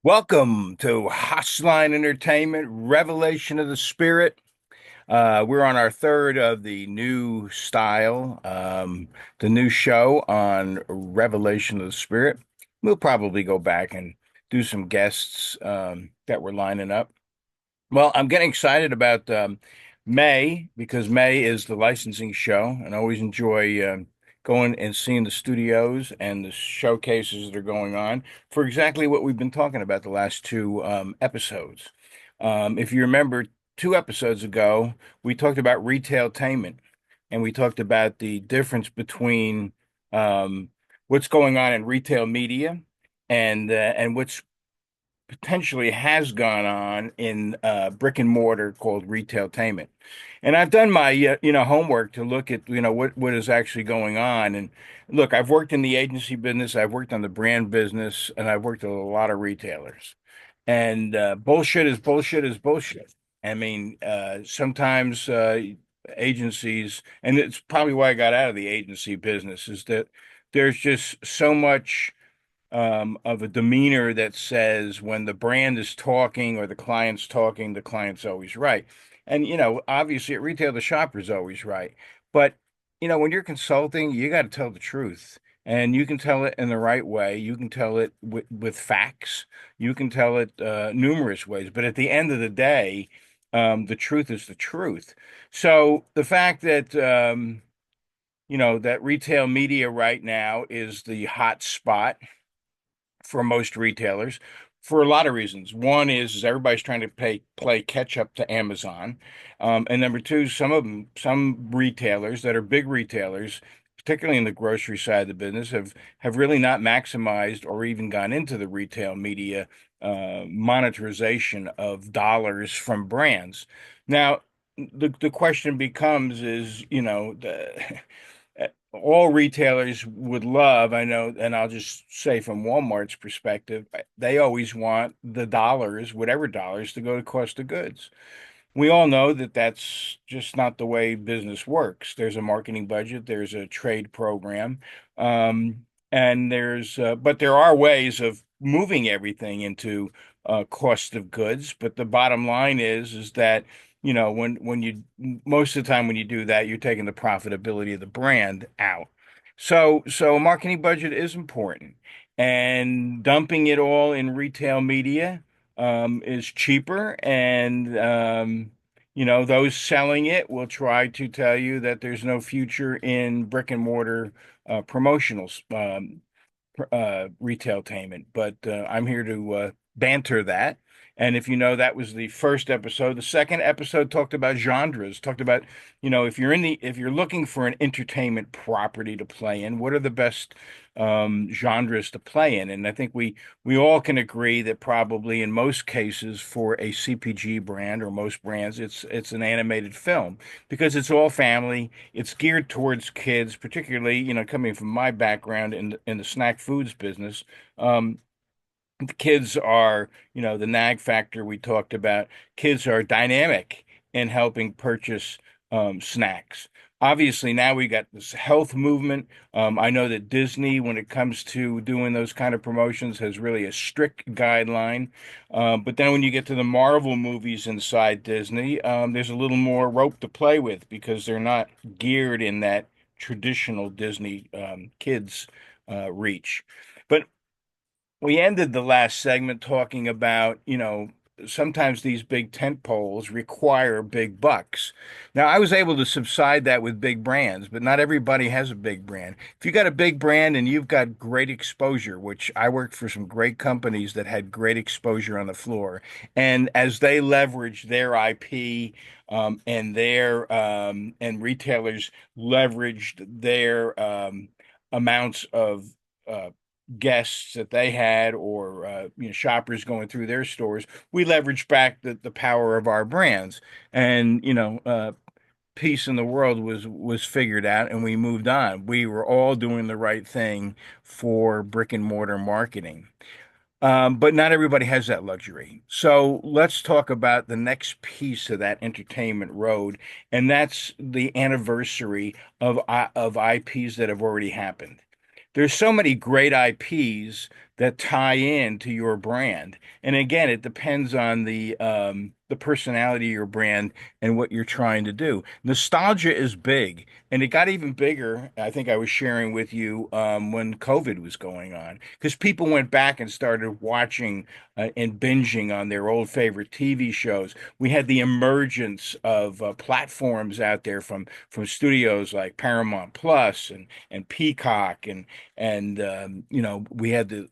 Welcome to Haaseline Entertainment, Revelation of the Spirit. We're on our third of the new style, the new show on Revelation of the Spirit. We'll probably go back and do some guests that we're lining up. Well, I'm getting excited about May because May is the licensing show, and I always enjoy going and seeing the studios and the showcases that are going on for exactly what we've been talking about the last two episodes. If you remember, 2 episodes ago, we talked about retailtainment, and we talked about the difference between um, what's going on in retail media and what's potentially has gone on in brick and mortar called retailtainment. And I've done my homework to look at what is actually going on. And look, I've worked in the agency business, I've worked on the brand business, and I've worked with a lot of retailers. And bullshit is bullshit is bullshit. I mean, sometimes agencies, and it's probably why I got out of the agency business, is that there's just so much of a demeanor that says when the brand is talking or the client's talking, the client's always right. And, obviously at retail, the shopper's always right. But, when you're consulting, you got to tell the truth. And you can tell it in the right way. You can tell it with facts. You can tell it numerous ways. But at the end of the day, the truth is the truth. So the fact that, that retail media right now is the hot spot for most retailers for a lot of reasons. One is everybody's trying to play catch up to Amazon. And number two, some retailers that are big retailers, particularly in the grocery side of the business, have really not maximized or even gone into the retail media monetization of dollars from brands. Now, the question becomes is, all retailers would love, I know, and I'll just say from Walmart's perspective, they always want the dollars, whatever dollars, to go to cost of goods. We all know that that's just not the way business works. There's a marketing budget, there's a trade program, and but there are ways of moving everything into cost of goods. But the bottom line is that when you most of the time when you do that, you're taking the profitability of the brand out. So a marketing budget is important, and dumping it all in retail media is cheaper, and those selling it will try to tell you that there's no future in brick and mortar promotional retailtainment. But I'm here to banter that. And if you know, that was the first episode. The second episode talked about genres, talked about, if you're looking for an entertainment property to play in, what are the best genres to play in? And I think we all can agree that probably in most cases for a CPG brand or most brands, it's an animated film because it's all family. It's geared towards kids, particularly, coming from my background in the snack foods business. The kids are, the nag factor we talked about. Kids are dynamic in helping purchase snacks. Obviously, now we got this health movement. I know that Disney, when it comes to doing those kind of promotions, has really a strict guideline. But then when you get to the Marvel movies inside Disney, there's a little more rope to play with because they're not geared in that traditional Disney kids reach. But we ended the last segment talking about, sometimes these big tent poles require big bucks. Now, I was able to subside that with big brands, but not everybody has a big brand. If you got a big brand and you've got great exposure, which I worked for some great companies that had great exposure on the floor, and as they leverage their IP, and retailers leveraged their amounts of uh, guests that they had or shoppers going through their stores, we leveraged back the power of our brands, and peace in the world was figured out, and we moved on. We were all doing the right thing for brick and mortar marketing. But not everybody has that luxury. So let's talk about the next piece of that entertainment road, and that's the anniversary of IPs that have already happened. There's so many great IPs that tie in to your brand. And again, it depends on the personality of your brand and what you're trying to do. Nostalgia is big, and it got even bigger. I think I was sharing with you when COVID was going on, because people went back and started watching and binging on their old favorite TV shows. We had the emergence of platforms out there from studios like Paramount Plus and Peacock and we had the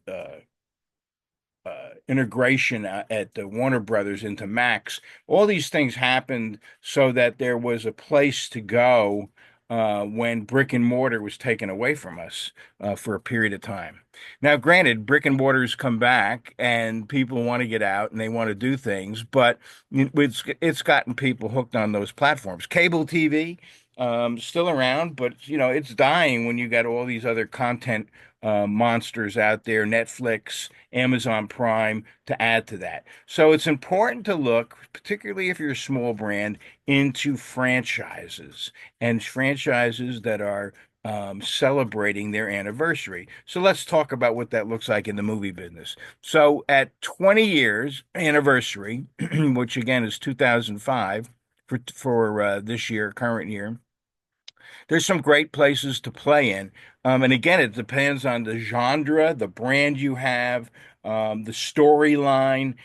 integration at the Warner Brothers into Max. All these things happened so that there was a place to go when brick and mortar was taken away from us for a period of time. Now, granted, brick and mortars come back and people want to get out and they want to do things, but it's gotten people hooked on those platforms. Cable TV, still around, but it's dying when you got all these other content monsters out there, Netflix, Amazon Prime, to add to that. So it's important to look, particularly if you're a small brand, into franchises and franchises that are celebrating their anniversary. So let's talk about what that looks like in the movie business. So at 20 years anniversary, which again is 2005 for this year, current year, there's some great places to play in. And again, it depends on the genre, the brand you have, the storyline,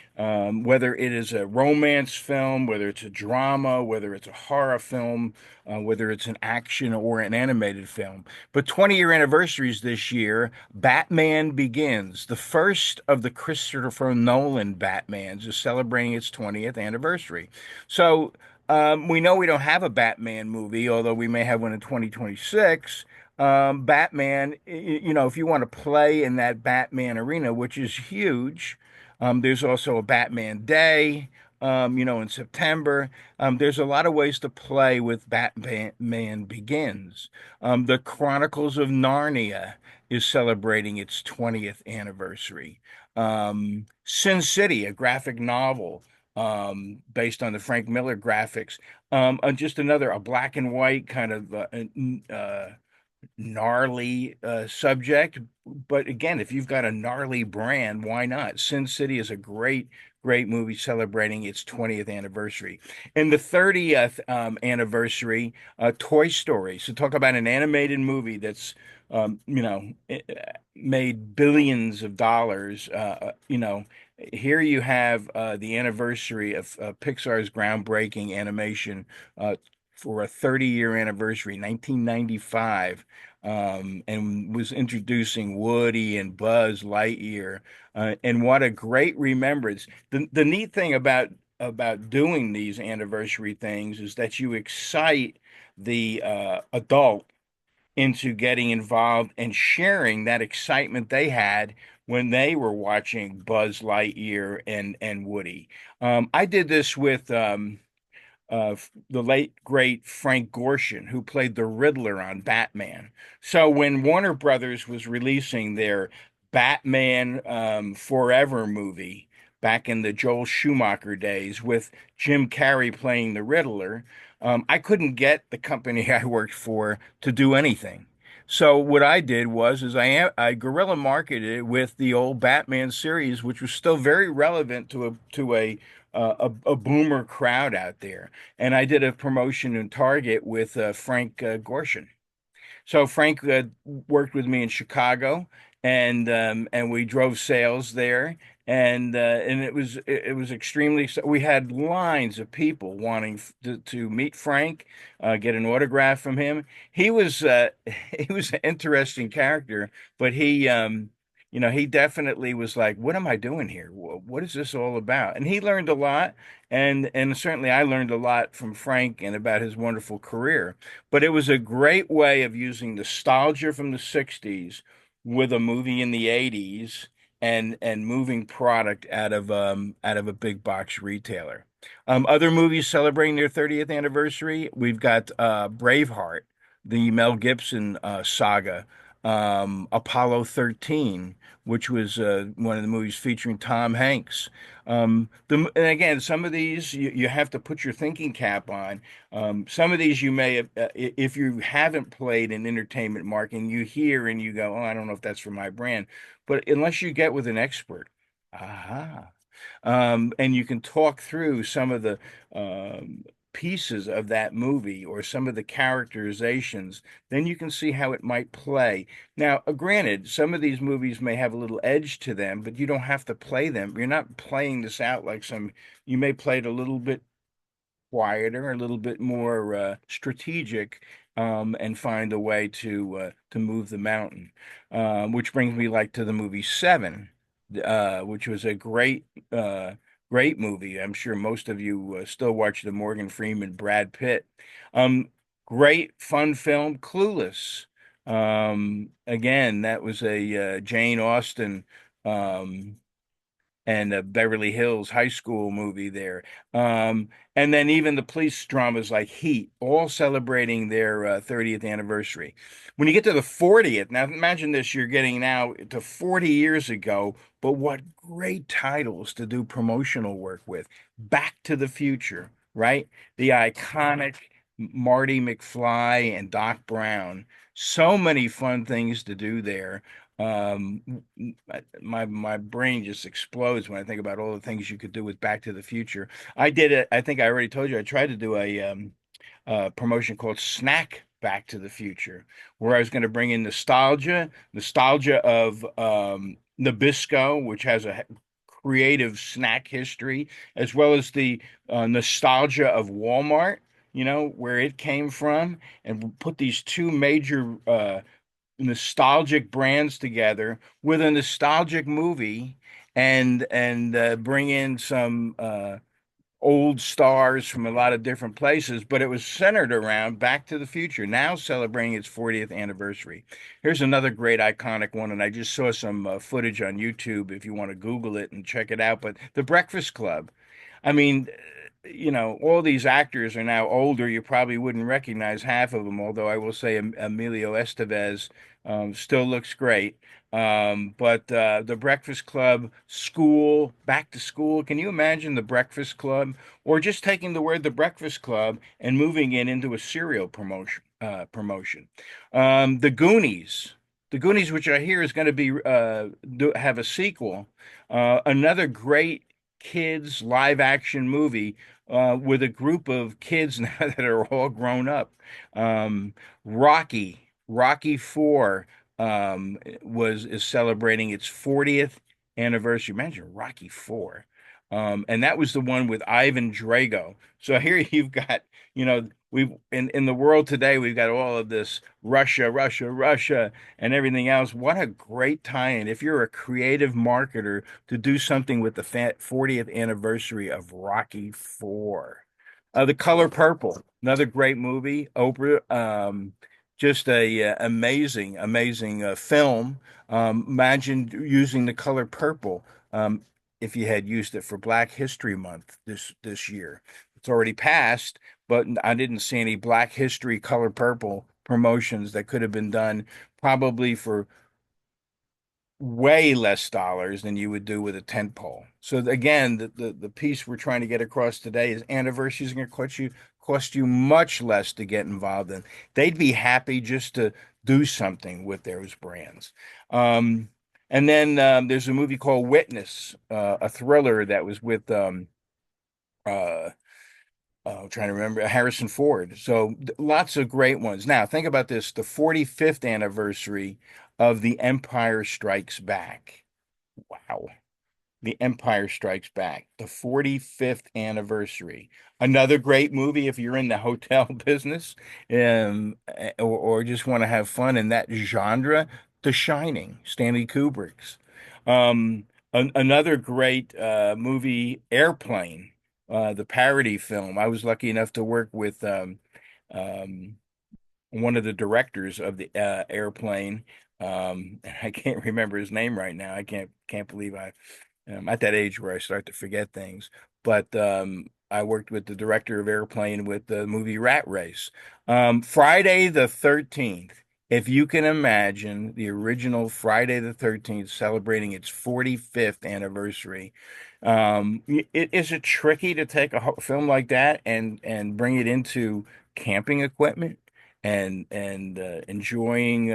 whether it is a romance film, whether it's a drama, whether it's a horror film, whether it's an action or an animated film. But 20-year anniversaries this year, Batman Begins, the first of the Christopher Nolan Batmans, is celebrating its 20th anniversary. So we know we don't have a Batman movie, although we may have one in 2026. Batman, if you want to play in that Batman arena, which is huge, there's also a Batman Day, in September. There's a lot of ways to play with Batman Begins. The Chronicles of Narnia is celebrating its 20th anniversary. Sin City, a graphic novel based on the Frank Miller graphics. Just a black and white kind of gnarly subject. But again, if you've got a gnarly brand, why not? Sin City is a great movie celebrating its 20th anniversary. And the 30th anniversary, Toy Story. So talk about an animated movie that's made billions of dollars. Here you have the anniversary of Pixar's groundbreaking animation for a 30-year anniversary, 1995, and was introducing Woody and Buzz Lightyear. And what a great remembrance. The neat thing about doing these anniversary things is that you excite the adult into getting involved and sharing that excitement they had when they were watching Buzz Lightyear and Woody. I did this with the late great Frank Gorshin, who played the Riddler on Batman. So when Warner Brothers was releasing their Batman Forever movie back in the Joel Schumacher days with Jim Carrey playing the Riddler, I couldn't get the company I worked for to do anything. So what I did was is I guerrilla marketed it with the old Batman series, which was still very relevant to a boomer crowd out there. And I did a promotion in Target with Frank Gorshin. So Frank worked with me in Chicago, and we drove sales there, and it was extremely. We had lines of people wanting to meet Frank, get an autograph from him. He was he was an interesting character, but he definitely was like, "What am I doing here? What is this all about?" And he learned a lot, and certainly I learned a lot from Frank and about his wonderful career. But it was a great way of using nostalgia from the 60s with a movie in the 80s and moving product out of a big box retailer. Other movies celebrating their 30th anniversary, we've got Braveheart, the Mel Gibson saga, Apollo 13, which was one of the movies featuring Tom Hanks. And again, some of these you have to put your thinking cap on. Some of these you may have, if you haven't played in entertainment marketing, you hear and you go, "Oh, I don't know if that's for my brand." But unless you get with an expert, aha, and you can talk through some of the um, pieces of that movie or some of the characterizations, then you can see how it might play. Now, granted, some of these movies may have a little edge to them, but you don't have to play them. You're not playing this out like some, you may play it a little bit quieter, a little bit more strategic, and find a way to move the mountain. Which brings me like to the movie Seven, which was a uh, great movie. I'm sure most of you still watch the Morgan Freeman, Brad Pitt. Um, Great fun film, Clueless. Again, that was a Jane Austen. Um, and the Beverly Hills High School movie there. Um, and then even the police dramas like Heat, all celebrating their 30th anniversary. When you get to the 40th, now imagine this, you're getting now to 40 years ago, but what great titles to do promotional work with. Back to the Future, right? The iconic Marty McFly and Doc Brown. So many fun things to do there. My brain just explodes when I think about all the things you could do with Back to the Future. I did it. I think I already told you. I tried to do a promotion called Snack Back to the Future, where I was going to bring in nostalgia of Nabisco, which has a creative snack history, as well as the nostalgia of Walmart. Where it came from, and put these two major nostalgic brands together with a nostalgic movie and bring in some old stars from a lot of different places, but it was centered around Back to the Future, now celebrating its 40th anniversary. Here's another great iconic one, and I just saw some footage on YouTube if you want to Google it and check it out. But The Breakfast Club. I mean, all these actors are now older. You probably wouldn't recognize half of them, although I will say Emilio Estevez still looks great. But The Breakfast Club, school, back to school. Can you imagine The Breakfast Club? Or just taking the word The Breakfast Club and moving it into a cereal promotion. The Goonies. The Goonies, which I hear is going to be have a sequel. Another great kids live action movie with a group of kids now that are all grown up. Um, Rocky 4 is celebrating its 40th anniversary. Imagine Rocky 4. And that was the one with Ivan Drago. So here you've got, we've in the world today, we've got all of this Russia, and everything else. What a great tie-in. If you're a creative marketer to do something with the 40th anniversary of Rocky 4. The Color Purple, another great movie. Oprah, just a amazing film. Imagine using the color purple. If you had used it for Black History Month this year. It's already passed, but I didn't see any Black History Color Purple promotions that could have been done probably for way less dollars than you would do with a tent pole. So again, the piece we're trying to get across today is anniversaries are going to cost you much less to get involved in. They'd be happy just to do something with those brands. Um, and then there's a movie called Witness, a thriller that was with uh, I'm trying to remember Harrison Ford. So lots of great ones. Now think about this: the 45th anniversary of The Empire Strikes Back. Wow. The Empire Strikes Back, the 45th anniversary. Another great movie if you're in the hotel business, or just want to have fun in that genre. The Shining, Stanley Kubrick's. Another great movie, Airplane, the parody film. I was lucky enough to work with um, one of the directors of the Airplane. And I can't remember his name right now. I can't believe I'm at that age where I start to forget things. But I worked with the director of Airplane with the movie Rat Race. Friday the 13th. If you can imagine the original Friday the 13th celebrating its 45th anniversary. Is it tricky to take a film like that and bring it into camping equipment and enjoying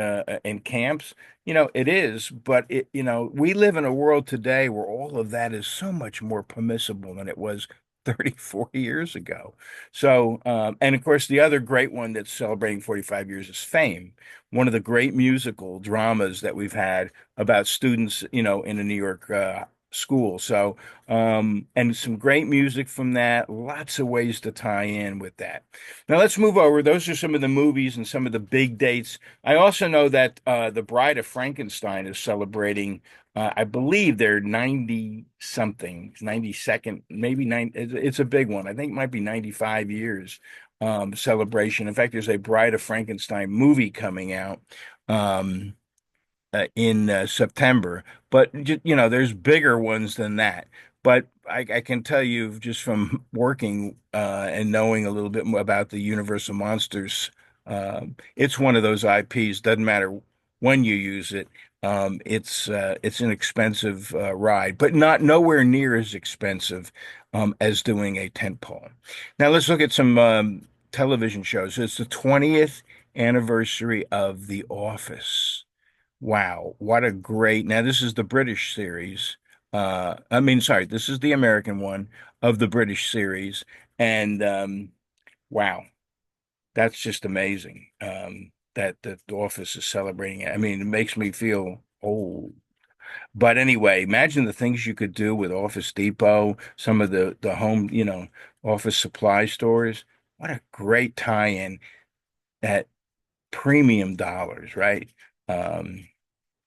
in camps. It is, but we live in a world today where all of that is so much more permissible than it was 30, 40 years ago. So, and of course, the other great one that's celebrating 45 years is Fame, one of the great musical dramas that we've had about students, in a New York school. So, and some great music from that, lots of ways to tie in with that. Now let's move over. Those are some of the movies and some of the big dates. I also know that The Bride of Frankenstein is celebrating, I believe they're 90 something, 92nd, maybe nine. It's a big one. I think it might be 95 years celebration. In fact, there's a Bride of Frankenstein movie coming out. Um, in September. But there's bigger ones than that. But I can tell you just from working and knowing a little bit more about the Universal Monsters, it's one of those IPs. Doesn't matter when you use it. It's an expensive ride, but not nowhere near as expensive as doing a tent pole. Now let's look at some television shows. It's the 20th anniversary of The Office. Wow, what a great. Now, this is the British series. I mean, sorry, this is the American one of the British series. And wow, that's just amazing that the Office is celebrating it. I mean, it makes me feel old. But anyway, imagine the things you could do with Office Depot, some of the home, office supply stores. What a great tie-in at premium dollars, right? Um,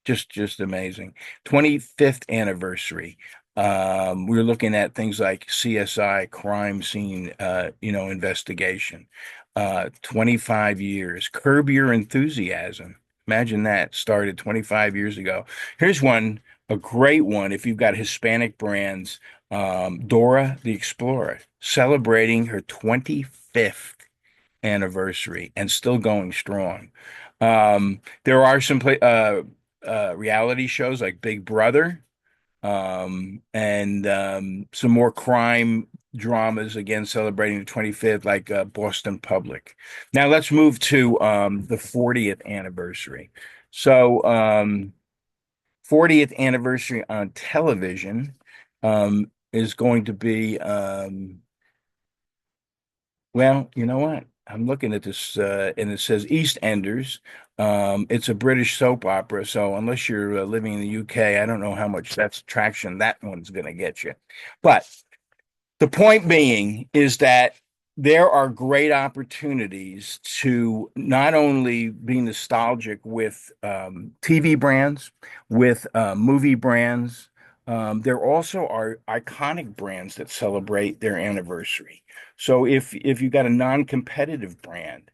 just amazing. 25th anniversary. We're looking at things like CSI, crime scene, investigation. 25 years. Curb Your Enthusiasm. Imagine that started 25 years ago. Here's one, a great one if you've got Hispanic brands. Dora the Explorer, celebrating her 25th anniversary and still going strong. There are some reality shows like Big Brother, and some more crime dramas again celebrating the 25th, like Boston Public. Now let's move to the 40th anniversary. So, 40th anniversary on television is going to be well, you know what? I'm looking at this, and it says EastEnders. It's a British soap opera, so unless you're living in the UK, I don't know how much that's traction that one's going to get you. But the point being is that there are great opportunities to not only be nostalgic with TV brands, with movie brands. There also are iconic brands that celebrate their anniversary. So if you've got a non-competitive brand,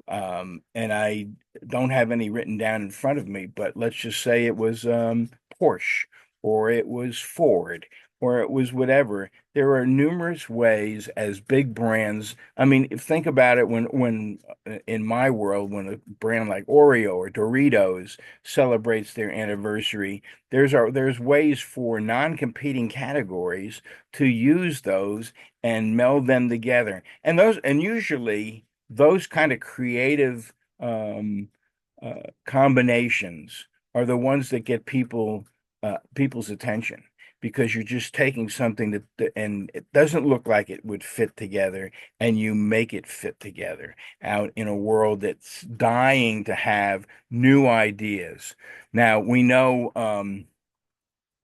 and I don't have any written down in front of me, but let's just say it was Porsche or it was Ford or it was whatever. There are numerous ways as big brands. I mean, think about it when in my world, when a brand like Oreo or Doritos celebrates their anniversary, there's ways for non-competing categories to use those and meld them together. And usually those kind of creative combinations are the ones that get people's attention because you're just taking something and it doesn't look like it would fit together, and you make it fit together out in a world that's dying to have new ideas. Now we know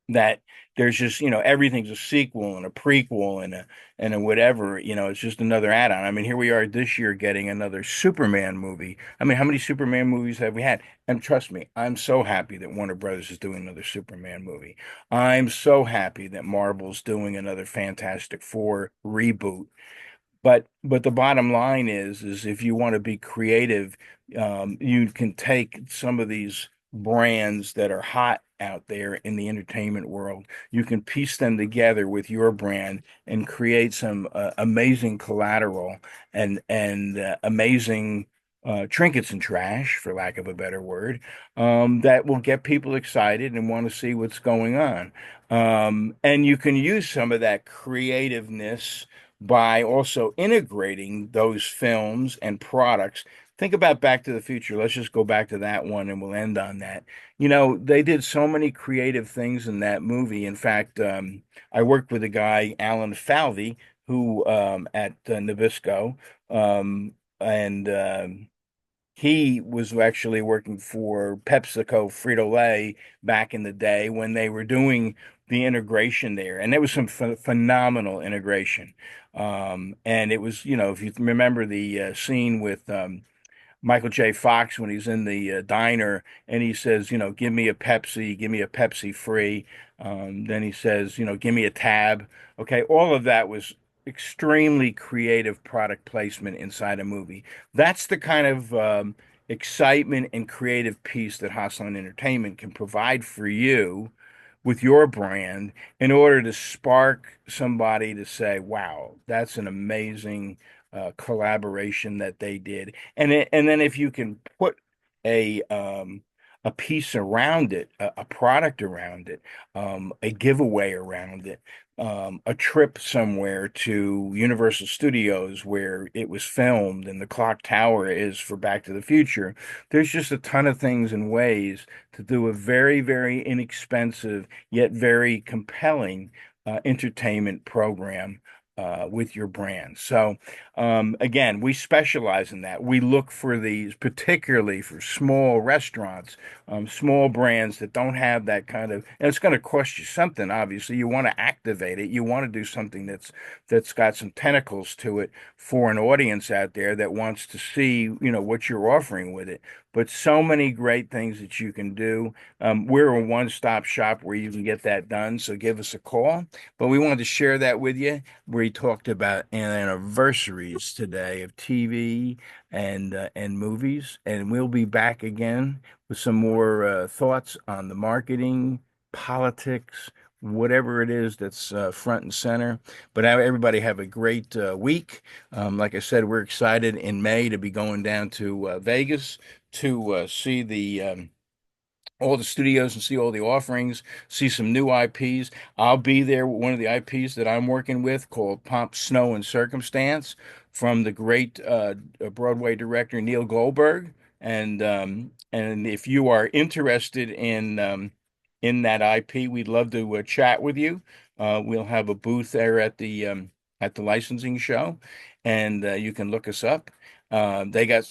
that there's just everything's a sequel and a prequel and a whatever. It's just another add-on. I mean, here we are this year getting another Superman movie. I mean, how many Superman movies have we had? And trust me, I'm so happy that Warner Brothers is doing another Superman movie. I'm so happy that Marvel's doing another Fantastic Four reboot. But the bottom line is if you want to be creative, you can take some of these brands that are hot out there in the entertainment world. You can piece them together with your brand and create some amazing collateral and amazing trinkets and trash, for lack of a better word, that will get people excited and want to see what's going on. And you can use some of that creativeness by also integrating those films and products think about Back to the Future. Let's just go back to that one and we'll end on that. You know, they did so many creative things in that movie. In fact, I worked with a guy, Alan Falvey, who at Nabisco, um, and he was actually working for PepsiCo Frito-Lay back in the day when they were doing the integration there. And there was some phenomenal integration. And it was, you know, if you remember the scene with Michael J. Fox when he's in the diner and he says, you know, give me a Pepsi free. Then he says, you know, give me a tab. Okay, all of that was extremely creative product placement inside a movie. That's the kind of excitement and creative piece that Haaseline Entertainment can provide for you with your brand in order to spark somebody to say, wow, that's an amazing collaboration that they did. And then if you can put a um, a piece around it, a product around it, a giveaway around it, a trip somewhere to Universal Studios where it was filmed and the clock tower is for Back to the Future. There's just a ton of things and ways to do a very, very inexpensive yet very compelling entertainment program with your brand. So, again, we specialize in that. We look for these, particularly for small restaurants, small brands that don't have that kind of, and it's going to cost you something, obviously. You want to activate it. You want to do something that's got some tentacles to it for an audience out there that wants to see, you know, what you're offering with it. But so many great things that you can do. We're a one-stop shop where you can get that done. So give us a call. But we wanted to share that with you. We talked about anniversaries today of TV and movies, and we'll be back again with some more thoughts on the marketing, politics, whatever it is that's front and center. But everybody have a great week. Like I said, we're excited in May to be going down to Vegas to see the all the studios and see all the offerings, see some new IPs. I'll be there with one of the IPs that I'm working with called Pomp, Snow, and Circumstance from the great Broadway director Neil Goldberg. And if you are interested in that IP, we'd love to chat with you. We'll have a booth there at the licensing show, and you can look us up. They got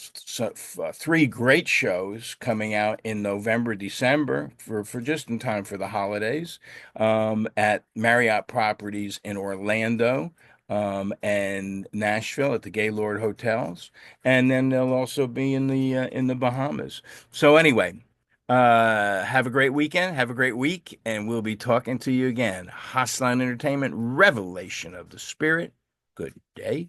three great shows coming out in November, December for just in time for the holidays at Marriott Properties in Orlando and Nashville at the Gaylord Hotels, and then they'll also be in the Bahamas. So anyway, have a great weekend, have a great week, and we'll be talking to you again. Hostline Entertainment, Revelation of the Spirit. Good day.